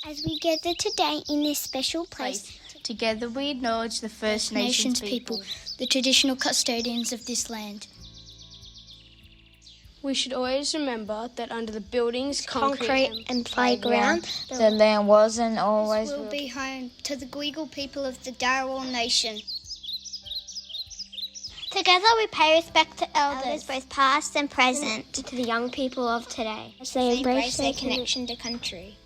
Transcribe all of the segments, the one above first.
As we gather today in this special place, together we acknowledge the First Nations people, the traditional custodians of this land. We should always remember that under the buildings, Concrete and playground, the land was and always will be home to the Gweagal people of the Darawal Nation. Together we pay respect to elders, both past and present, to the young people of today, as they embrace their connection to country.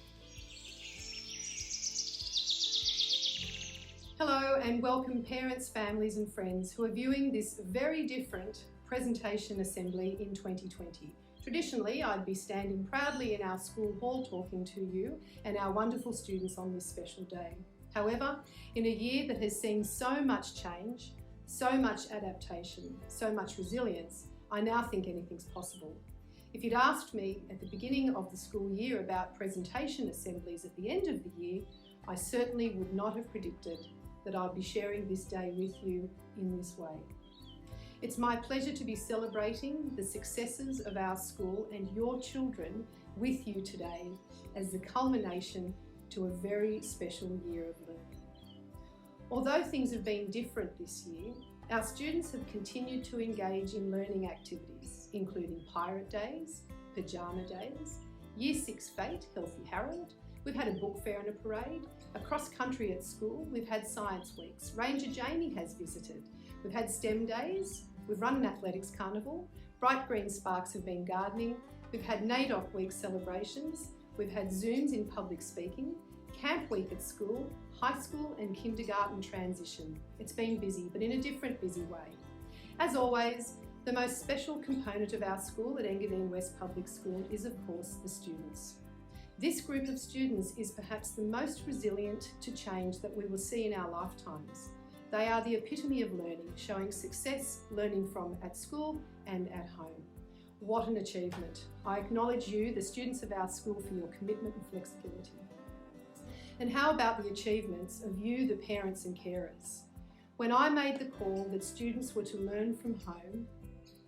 Hello and welcome parents, families and friends who are viewing this very different presentation assembly in 2020. Traditionally, I'd be standing proudly in our school hall talking to you and our wonderful students on this special day. However, in a year that has seen so much change, so much adaptation, so much resilience, I now think anything's possible. If you'd asked me at the beginning of the school year about presentation assemblies at the end of the year, I certainly would not have predicted that I'd be sharing this day with you in this way. It's my pleasure to be celebrating the successes of our school and your children with you today as the culmination to a very special year of learning. Although things have been different this year, our students have continued to engage in learning activities, including Pirate Days, Pajama Days, Year 6 Fete, Healthy Harold. We've had a book fair and a parade. Across country at school, we've had science weeks. Ranger Jamie has visited. We've had STEM days. We've run an athletics carnival. Bright Green Sparks have been gardening. We've had NAIDOC Week celebrations. We've had Zooms in public speaking, Camp Week at school, high school and kindergarten transition. It's been busy, but in a different busy way. As always, the most special component of our school at Engadine West Public School is, of course, the students. This group of students is perhaps the most resilient to change that we will see in our lifetimes. They are the epitome of learning, showing success learning from at school and at home. What an achievement. I acknowledge you, the students of our school, for your commitment and flexibility. And how about the achievements of you, the parents and carers? When I made the call that students were to learn from home,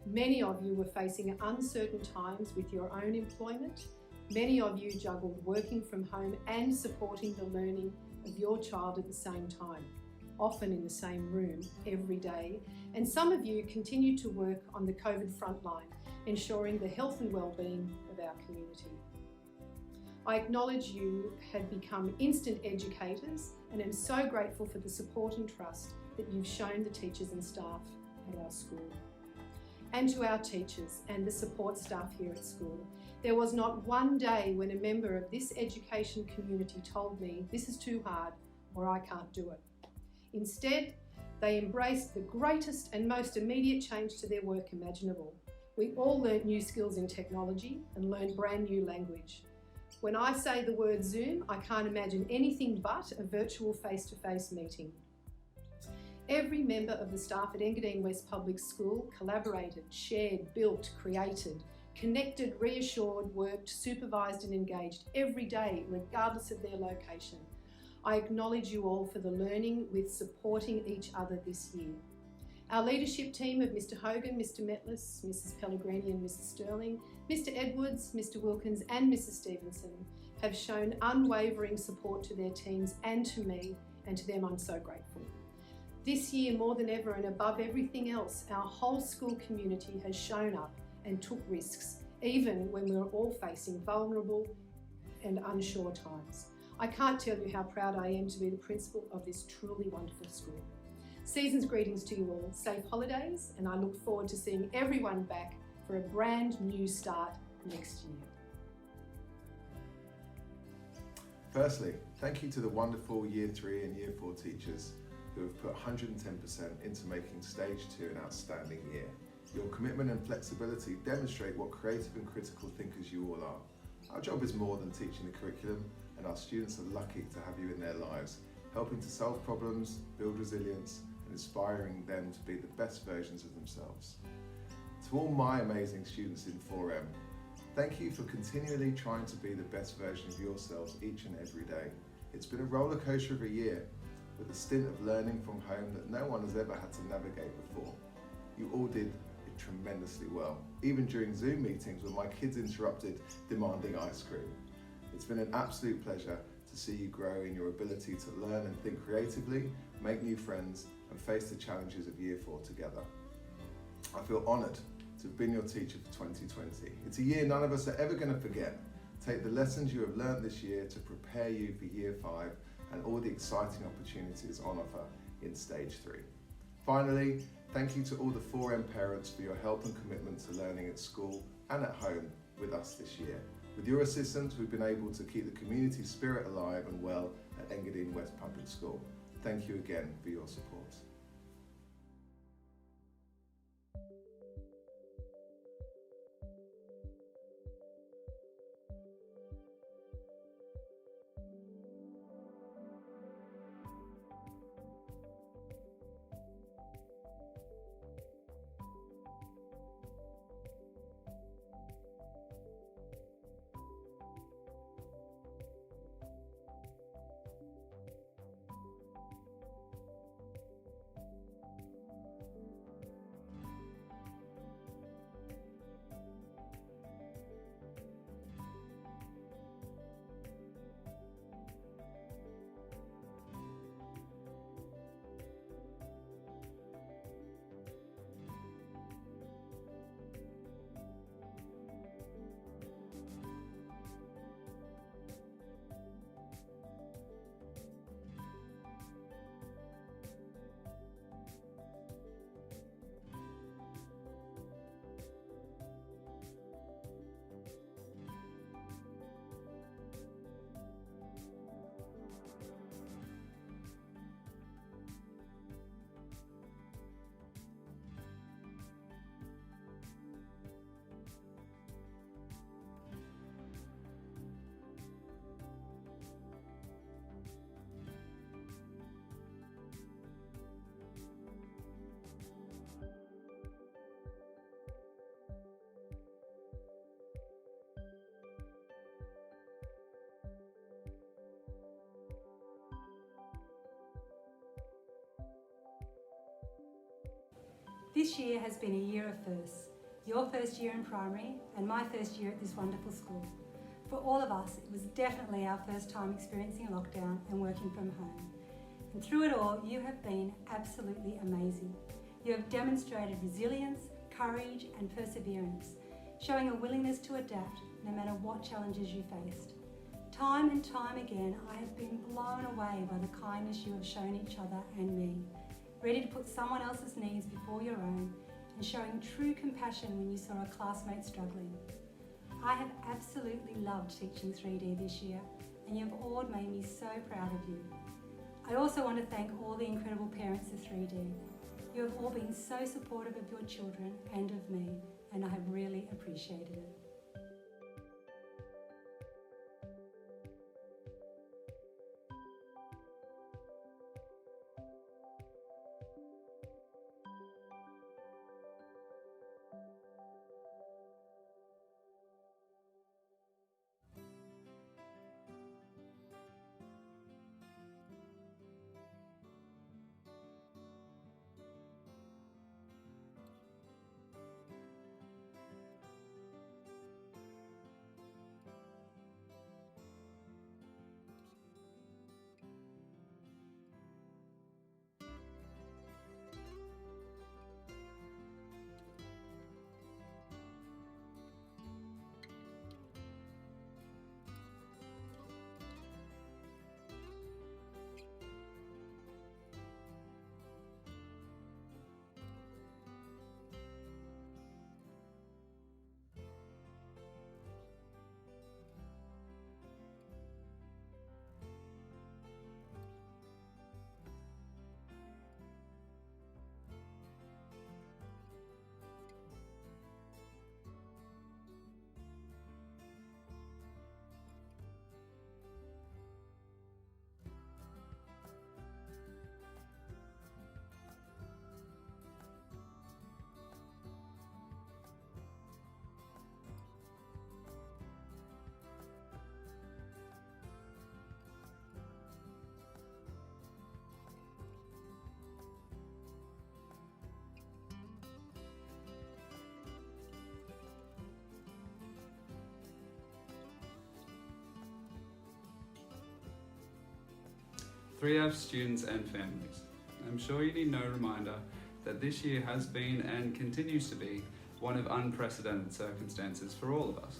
many of you were facing uncertain times with your own employment. Many of you juggled working from home and supporting the learning of your child at the same time, often in the same room every day. And some of you continue to work on the COVID frontline, ensuring the health and well-being of our community. I acknowledge you have become instant educators and am so grateful for the support and trust that you've shown the teachers and staff at our school. And to our teachers and the support staff here at school, there was not one day when a member of this education community told me this is too hard or I can't do it. Instead, they embraced the greatest and most immediate change to their work imaginable. We all learnt new skills in technology and learned brand new language. When I say the word Zoom, I can't imagine anything but a virtual face-to-face meeting. Every member of the staff at Engadine West Public School collaborated, shared, built, created, connected, reassured, worked, supervised and engaged every day, regardless of their location. I acknowledge you all for the learning with supporting each other this year. Our leadership team of Mr Hogan, Mr Metlis, Mrs Pellegrini and Mrs Sterling, Mr Edwards, Mr Wilkins and Mrs Stevenson have shown unwavering support to their teams and to me, and to them I'm so grateful. This year, more than ever and above everything else, our whole school community has shown up and took risks, even when we were all facing vulnerable and unsure times. I can't tell you how proud I am to be the principal of this truly wonderful school. Season's greetings to you all, safe holidays, and I look forward to seeing everyone back for a brand new start next year. Firstly, thank you to the wonderful Year 3 and Year 4 teachers who have put 110% into making Stage 2 an outstanding year. Your commitment and flexibility demonstrate what creative and critical thinkers you all are. Our job is more than teaching the curriculum, and our students are lucky to have you in their lives, helping to solve problems, build resilience, and inspiring them to be the best versions of themselves. To all my amazing students in 4M, thank you for continually trying to be the best version of yourselves each and every day. It's been a roller coaster of a year, with a stint of learning from home that no one has ever had to navigate before. You all did it tremendously well, even during Zoom meetings when my kids interrupted demanding ice cream. It's been an absolute pleasure to see you grow in your ability to learn and think creatively, make new friends, and face the challenges of Year 4 together. I feel honoured to have been your teacher for 2020. It's a year none of us are ever going to forget. Take the lessons you have learnt this year to prepare you for Year 5 and all the exciting opportunities on offer in Stage 3. Finally, thank you to all the 4M parents for your help and commitment to learning at school and at home with us this year. With your assistance, we've been able to keep the community spirit alive and well at Engadine West Public School. Thank you again for your support. This year has been a year of firsts. Your first year in primary and my first year at this wonderful school. For all of us, it was definitely our first time experiencing lockdown and working from home. And through it all, you have been absolutely amazing. You have demonstrated resilience, courage and perseverance, showing a willingness to adapt no matter what challenges you faced. Time and time again, I have been blown away by the kindness you have shown each other and me, ready to put someone else's needs before your own and showing true compassion when you saw a classmate struggling. I have absolutely loved teaching 3D this year and you have all made me so proud of you. I also want to thank all the incredible parents of 3D. You have all been so supportive of your children and of me, and I have really appreciated it. 3F students and families, I'm sure you need no reminder that this year has been and continues to be one of unprecedented circumstances for all of us.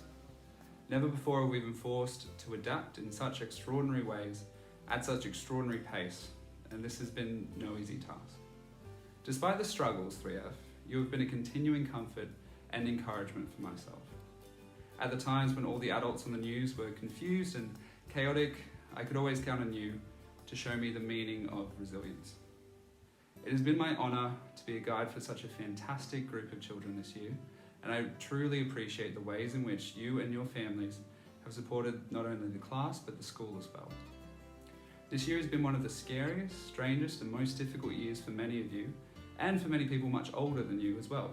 Never before have we been forced to adapt in such extraordinary ways, at such extraordinary pace, and this has been no easy task. Despite the struggles, 3F, you have been a continuing comfort and encouragement for myself. At the times when all the adults on the news were confused and chaotic, I could always count on you to show me the meaning of resilience. It has been my honour to be a guide for such a fantastic group of children this year, and I truly appreciate the ways in which you and your families have supported not only the class but the school as well. This year has been one of the scariest, strangest and most difficult years for many of you, and for many people much older than you as well.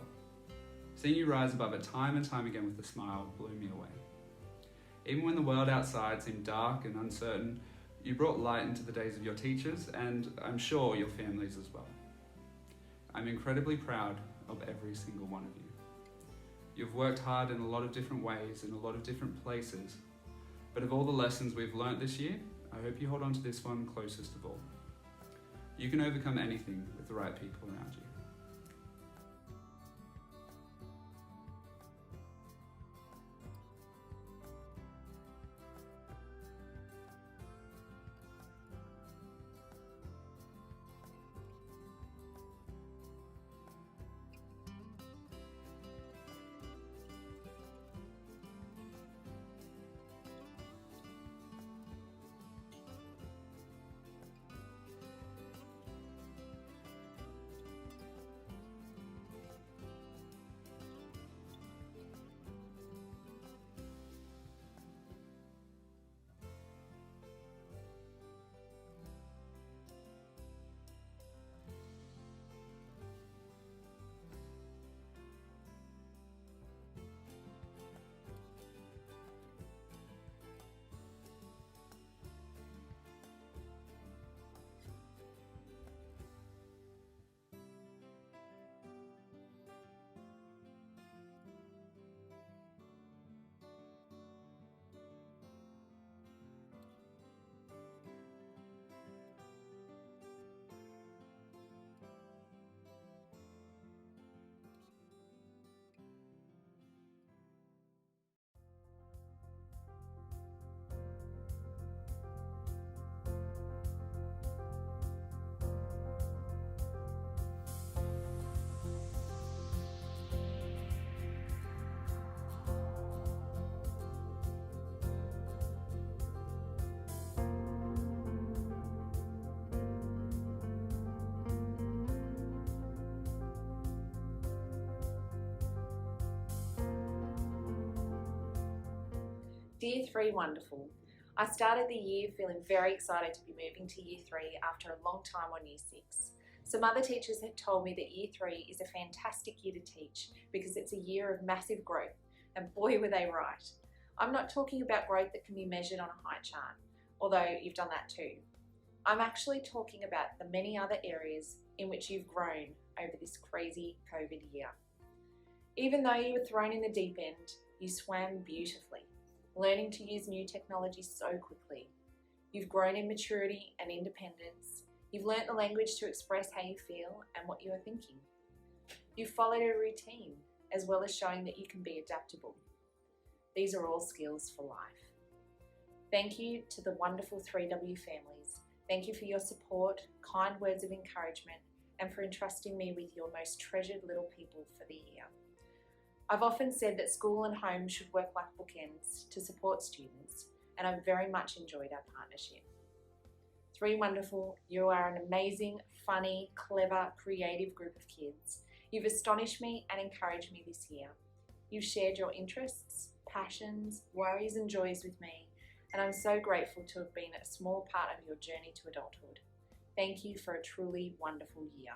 Seeing you rise above it time and time again with a smile blew me away. Even when the world outside seemed dark and uncertain, you brought light into the days of your teachers and I'm sure your families as well. I'm incredibly proud of every single one of you. You've worked hard in a lot of different ways, in a lot of different places, but of all the lessons we've learnt this year, I hope you hold on to this one closest of all. You can overcome anything with the right people around you. Year 3 Wonderful. I started the year feeling very excited to be moving to Year 3 after a long time on Year 6. Some other teachers had told me that Year 3 is a fantastic year to teach because it's a year of massive growth, and boy were they right. I'm not talking about growth that can be measured on a high chart, although you've done that too. I'm actually talking about the many other areas in which you've grown over this crazy COVID year. Even though you were thrown in the deep end, you swam beautifully, learning to use new technology so quickly. You've grown in maturity and independence. You've learnt the language to express how you feel and what you are thinking. You've followed a routine, as well as showing that you can be adaptable. These are all skills for life. Thank you to the wonderful 3W families. Thank you for your support, kind words of encouragement, and for entrusting me with your most treasured little people for the year. I've often said that school and home should work like bookends to support students, and I've very much enjoyed our partnership. 3 Wonderful, you are an amazing, funny, clever, creative group of kids. You've astonished me and encouraged me this year. You've shared your interests, passions, worries and joys with me, and I'm so grateful to have been a small part of your journey to adulthood. Thank you for a truly wonderful year.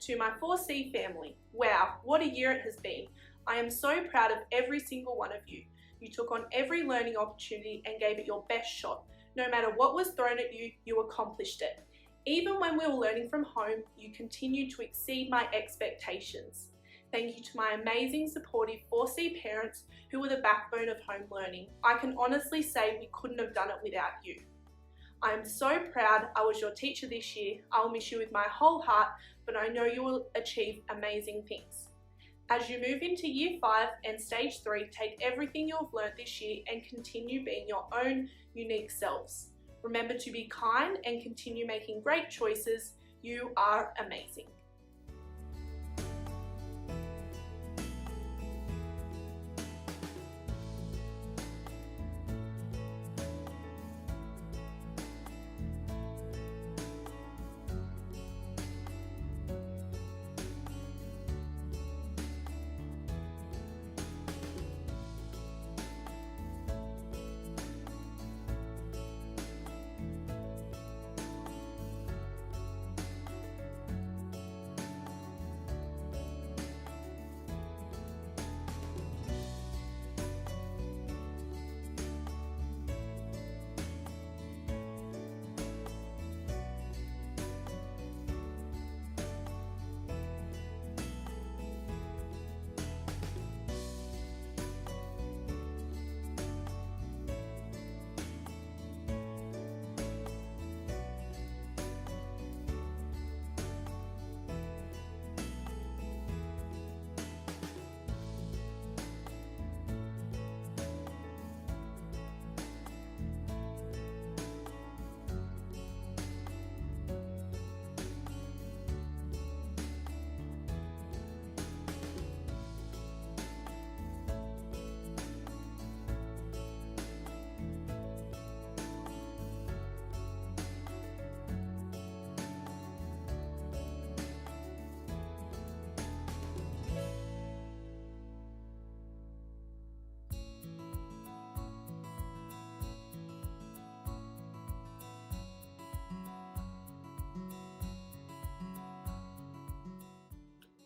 To my 4C family, wow, what a year it has been. I am so proud of every single one of you. You took on every learning opportunity and gave it your best shot. No matter what was thrown at you, you accomplished it. Even when we were learning from home, you continued to exceed my expectations. Thank you to my amazing, supportive 4C parents who were the backbone of home learning. I can honestly say we couldn't have done it without you. I am so proud I was your teacher this year. I will miss you with my whole heart, but I know you will achieve amazing things. As you move into Year 5 and Stage 3, take everything you have learnt this year and continue being your own unique selves. Remember to be kind and continue making great choices. You are amazing.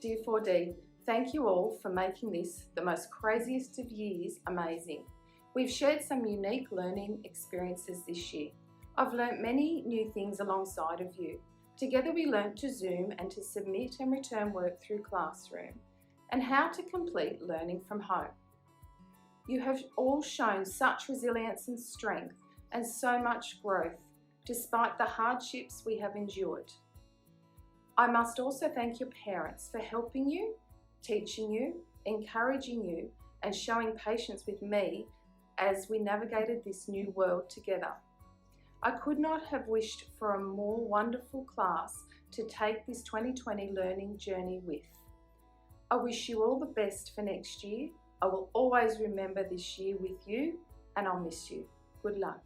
Dear 4D, thank you all for making this, the most craziest of years, amazing. We've shared some unique learning experiences this year. I've learnt many new things alongside of you. Together we learnt to Zoom and to submit and return work through Classroom, and how to complete learning from home. You have all shown such resilience and strength and so much growth, despite the hardships we have endured. I must also thank your parents for helping you, teaching you, encouraging you, and showing patience with me as we navigated this new world together. I could not have wished for a more wonderful class to take this 2020 learning journey with. I wish you all the best for next year. I will always remember this year with you, and I'll miss you. Good luck.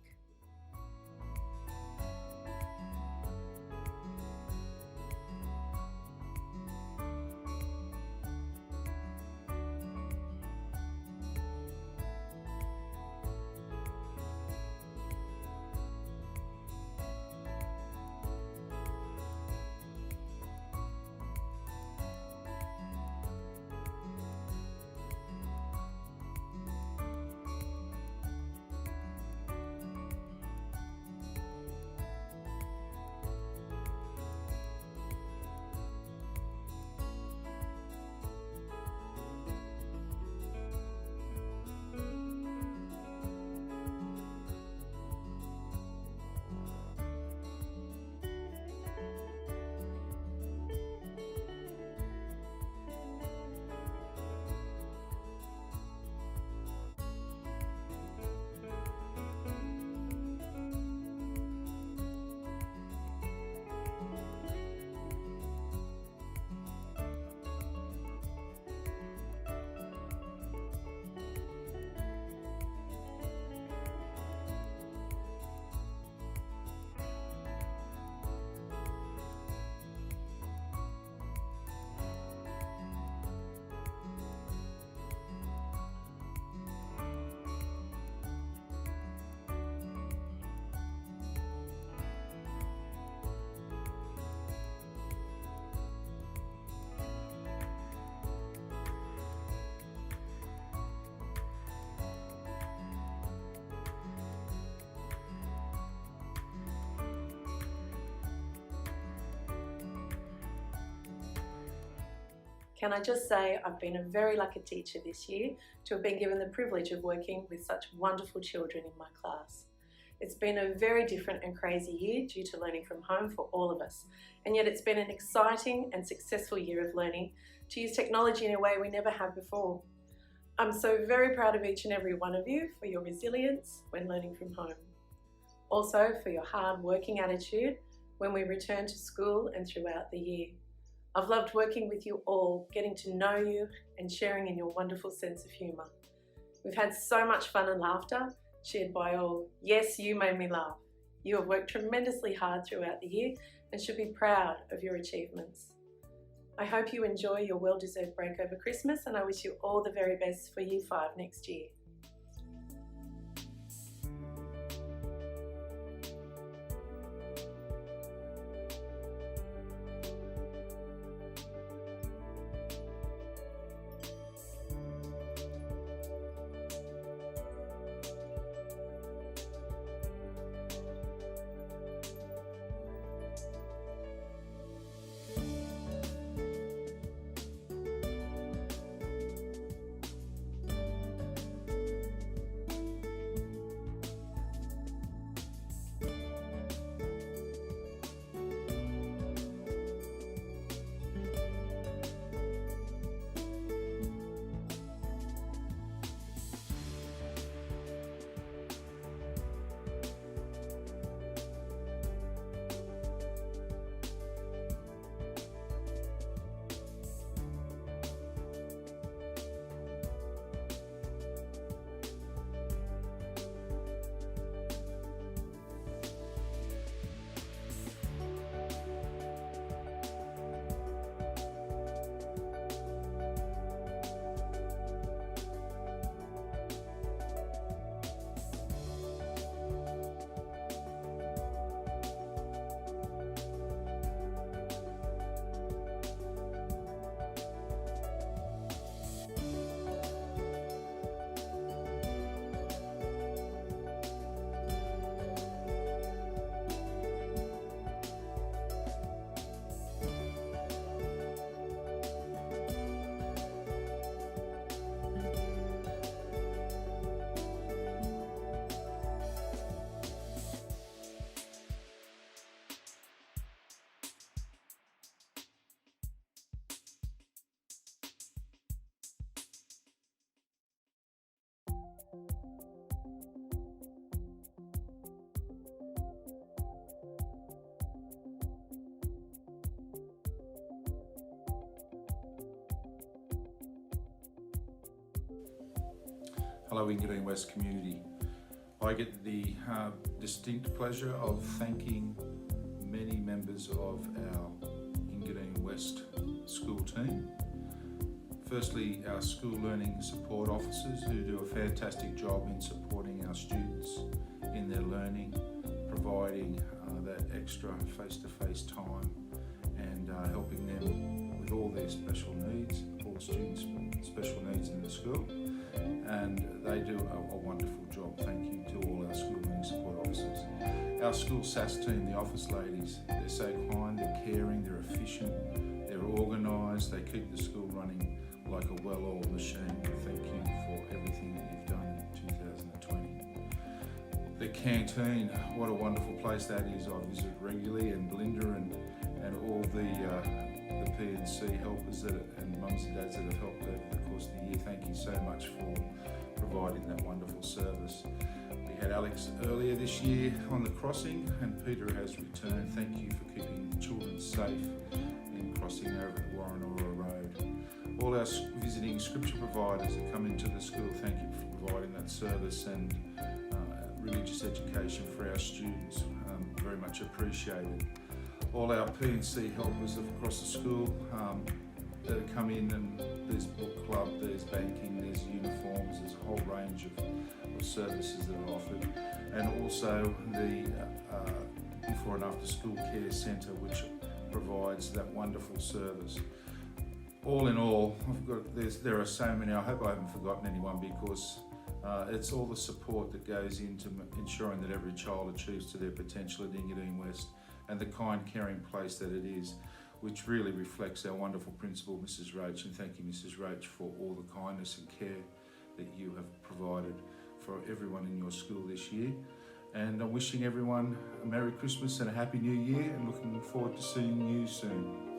Can I just say I've been a very lucky teacher this year to have been given the privilege of working with such wonderful children in my class. It's been a very different and crazy year due to learning from home for all of us, and yet it's been an exciting and successful year of learning to use technology in a way we never have before. I'm so very proud of each and every one of you for your resilience when learning from home. Also for your hard working attitude when we return to school and throughout the year. I've loved working with you all, getting to know you and sharing in your wonderful sense of humour. We've had so much fun and laughter shared by all. Yes, you made me laugh. You have worked tremendously hard throughout the year and should be proud of your achievements. I hope you enjoy your well-deserved break over Christmas, and I wish you all the very best for Year 5 next year. Hello Engadine West community. I get the distinct pleasure of thanking many members of our Engadine West school team. Firstly, our school learning support officers who do a fantastic job in supporting our students in their learning, providing that extra face-to-face time and helping them with all their special needs, all students' special needs in the school. And they do a wonderful job. Thank you to all our school learning support officers. Our school SAS team, the office ladies, they're so kind, they're caring, they're efficient, they're organised, they keep the school running like a well-oiled machine. Thank you for everything that you've done in 2020. The canteen, what a wonderful place that is. I visit regularly, and Belinda and all the P&C helpers and mums and dads that have helped over the course of the year. Thank you so much for providing that wonderful service. We had Alex earlier this year on the crossing, and Peter has returned. Thank you for keeping the children safe in crossing over at Warrenora Road. All our visiting scripture providers that come into the school, thank you for providing that service and religious education for our students. Very much appreciated. All our P&C helpers across the school that come in, and there's book club, there's banking, there's uniforms, there's a whole range of services that are offered, and also the before and after school care centre, which provides that wonderful service. All in all, there are so many. I hope I haven't forgotten anyone, because it's all the support that goes into ensuring that every child achieves to their potential at Engadine West, and the kind, caring place that it is. which really reflects our wonderful principal, Mrs. Roach, and thank you, Mrs. Roach, for all the kindness and care that you have provided for everyone in your school this year. And I'm wishing everyone a Merry Christmas and a Happy New Year, and looking forward to seeing you soon.